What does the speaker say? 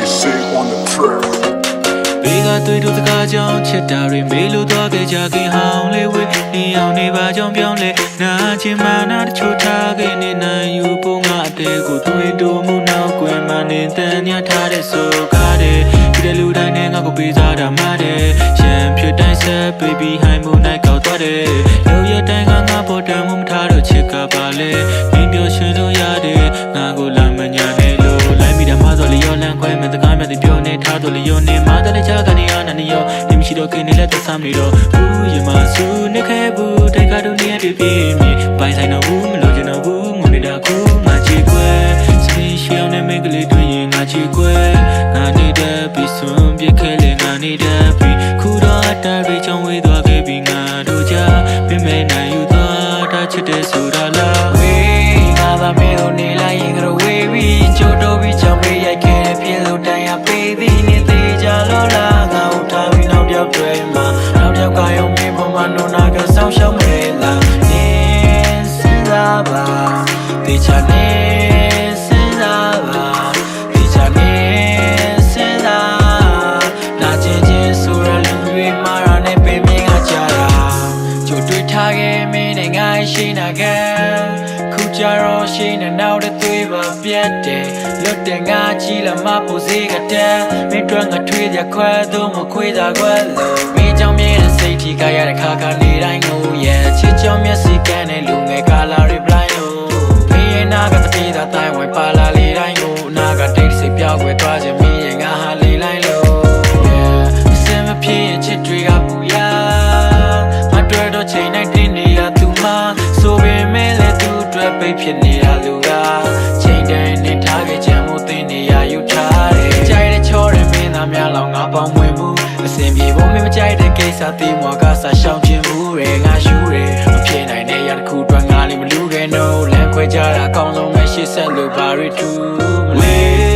on the track. ဘေးကတွေ့တို့တကားကြောင့်ချစ်တာတွေမေးလို့သွားခဲ့ကြခင်ဟောင်းလေးဝေးနေအောင်နေပါကြောင့်ပြောင်းလဲနာချင်မှနာတချို့ထားခဲ့နေနိုင်ယူဖို့ငါအသေးကိုတွေ့တို့မှုနောက်ကွယ်မှနေတန်ညထားတဲ့ဆိုကားတဲ့ဒီတဲ့လူတိုင်းနဲ့ငါကိုပေးစားတာမှတဲ့ရံဖြစ်တိုင်းဆက် baby ဟိုင်းမှုနိုင်ကောက်သွားတယ်လူရတိုင်းကငါပေါ်တမ်းမှုမထားတော့ချစ်ကပါလေမင်းပြောရှင်လို့ရတယ်ငါကိုလာမညာနဲ့လို့လိုက်မိတယ်မဆိုလျော်လန့်ခွဲမဲ့တကားမဲ့ပြောနေထားတော့လျော်နေမတလည်းချကနေရနာနေရောနေမရှိတော့ကိနေလက်သက်ဆမ်းနေတော့ဘူးရမဆူနေခဲ့ဘူးတိုက်ကတော့နေရပြပြမြေပိုင်ဆိုင်တော့ဘူးမလို့ကျွန်တော်ဘူးငုံနေတာခုငါချီခွဲစပီရှယ်နဲ့မိတ်ကလေးတွေ့ရင်ငါချီခွဲငါနေတဲ့ပြီးစွန်ပြခဲလေငါနေတဲ့ပြီးခုတော့အတားတွေချောင်းဝေးသွားခဲ့ပြီးငါတို့ကြပြင်မဲ့နိုင်ယူသွားတာချစ်တဲ့ဆိုတာလားဝေးငါသာမဲလို့နေလိုက်ရင်ကတော့ဝေးပြီးချိုးတော့ပြီးချောင်းပေးရိုက်ခဲ့တဲ့ဖြစ်လို့တိုင်ရပေးသည်နေသေးကြလို့လားငါ့ကိုထားပြီးနောက်ပြောက်တွေမှာနောက်ပြောက်ကရုံမင်းပေါ်မှာနိုနာကဆောင်းရှောင်းမဲလားနေစင်စားပါဒီချာနေစင်စားပါဒီချာနေစင်စားနာကျင်ချင်းဆိုရလူတွေမာရနဲ့ပင်မြင်ကကြတာကြိုတွေ့ထားခဲ့မင်းနဲ့ငါရှိနာခဲ့ခုကြတော့ရှိနေနောက်တဲ့သွေးပါပြတ်တယ်လွတ်တဲ့ငါချီလာမပူစေကတဲ့မင်းတို့ငါထွေးကြခွဲတော့မခွေးတာခွဲလို့မင်းကြောင့်မြင်တဲ့စိတ်ထိကရတဲ့ခါခါနေတိုင်းငိုရဲ့ချစ်ကြောင့်မျက်စိကန်းတဲ့လူငယ်ကလာ reply လို့မင်းရဲ့နာကတပြေးတာတိုင်းဝင်ပါလာလေတိုင်းကိုနာကတိတ်စိတ်ပြောက်ွယ်သွားခြင်းမင်းရဲ့ငါဟာလေလိုက်လို့စင်မဖြစ်ရင်ချစ်တွေကပူရမတွေ့တော့ချိန်တိုင်းတင်းနေရသူမှဆိုပေမဲ့လည်းသူအတွက်ပိတ်ဖြစ်နေတာလူကချိန်တိုင်းနေထားခဲ့ချင်မှုသိနေရယူထားတယ်ကြိုက်တဲ့ချောတဲ့မင်းသားများလောက်ငါပေါင်းဝင်မှုအစင်ပြေဖို့မင်းမကြိုက်တဲ့ကိစ္စသိမောကစားရှောင်ခြင်းမှုရဲငါရှူရဲမဖြစ်နိုင်တဲ့ရတစ်ခုအတွက်ငါလေးမလူခဲ့ no လမ်းခွဲကြတာအကောင်းဆုံးပဲရှေ့ဆက်လို့ဘာတွေထူးမလဲ